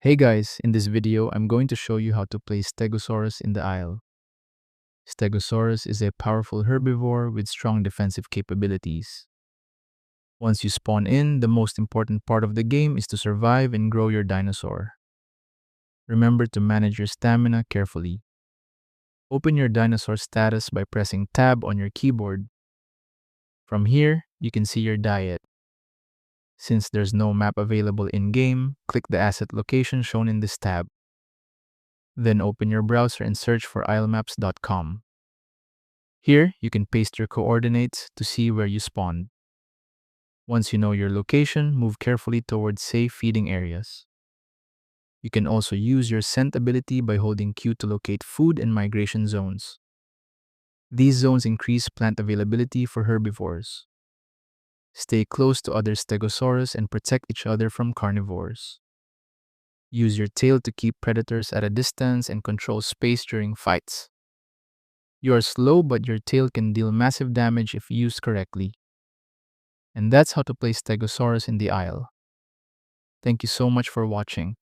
Hey guys, in this video, I'm going to show you how to place Stegosaurus in the aisle. Stegosaurus is a powerful herbivore with strong defensive capabilities. Once you spawn in, the most important part of the game is to survive and grow your dinosaur. Remember to manage your stamina carefully. Open your dinosaur status by pressing Tab on your keyboard. From here, you can see your diet. Since there's no map available in-game, click the asset location shown in this tab. Then open your browser and search for aislemaps.com. Here, you can paste your coordinates to see where you spawned. Once you know your location, move carefully towards safe feeding areas. You can also use your scent ability by holding Q to locate food and migration zones. These zones increase plant availability for herbivores. Stay close to other Stegosaurus and protect each other from carnivores. Use your tail to keep predators at a distance and control space during fights. You are slow, but your tail can deal massive damage if used correctly. And that's how to place Stegosaurus in the aisle. Thank you so much for watching.